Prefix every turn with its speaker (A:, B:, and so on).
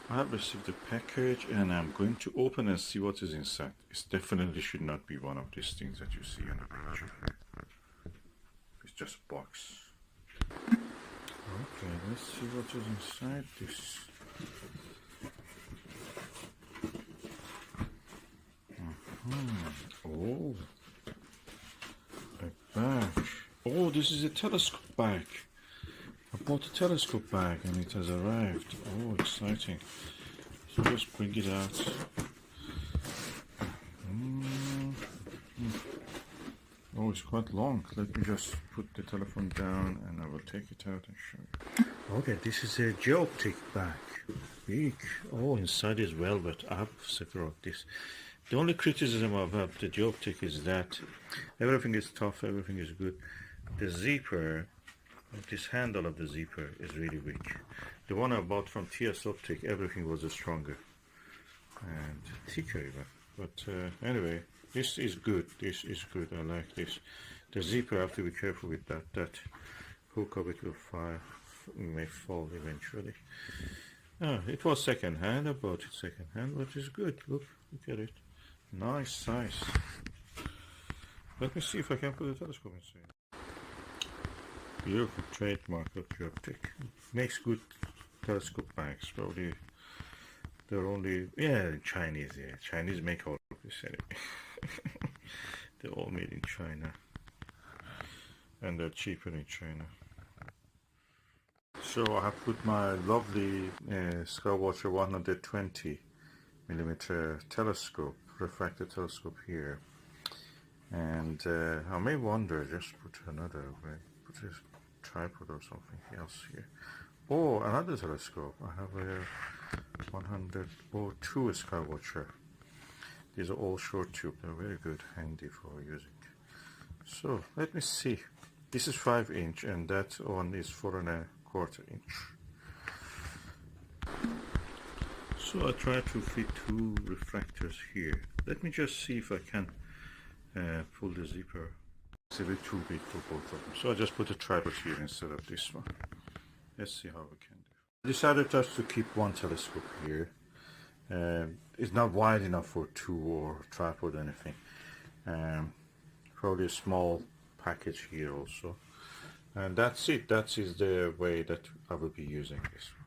A: I have received the package and I'm going to open and see what is inside. It definitely should not be one of these things that you see in the picture. It's just a box. Okay, let's see what is inside this. Oh, a bag. Oh, this is a telescope bag. I bought a telescope bag and it has arrived. Oh, exciting. So just bring it out. Oh, it's quite long. Let me just put the telephone down and I will take it out and show you. Okay, this is a Geoptik bag. Big. Oh, inside is velvet. I have several of this. The only criticism about the Geoptik is that everything is tough, everything is good. The zipper, this handle of the zipper is really weak. The one I bought from TS Optic, everything was stronger and thicker even. But anyway, this is good. This is good. I like this. The zipper, I have to be careful with that. That hook of it will may fall eventually. It was second hand. I bought it second hand, but it's good. Look at it. Nice size. Let me see if I can put the telescope inside. Beautiful trademark of Geoptik. Makes good telescope bags. Probably they're only Chinese. Yeah, Chinese make all of this anyway. They're all made in China, and they're cheaper in China. So I have put my lovely Skywatcher 120 millimeter telescope, refractor telescope here, and I may wonder, just put another way, put a tripod or something else here. Oh, another telescope. I have a 102 Skywatcher. These are all short tube. They're very good, handy for using. So let me see. This is 5" and that one is 4¼ inch. So I try to fit 2 refractors here. Let me just see if I can pull the zipper. It's a bit too big for both of them. So I just put a tripod here instead of this one. Let's see how we can do. I decided just to keep one telescope here. It's not wide enough for 2 or tripod or anything. Probably a small package here also. And that's it. That is the way that I will be using this one.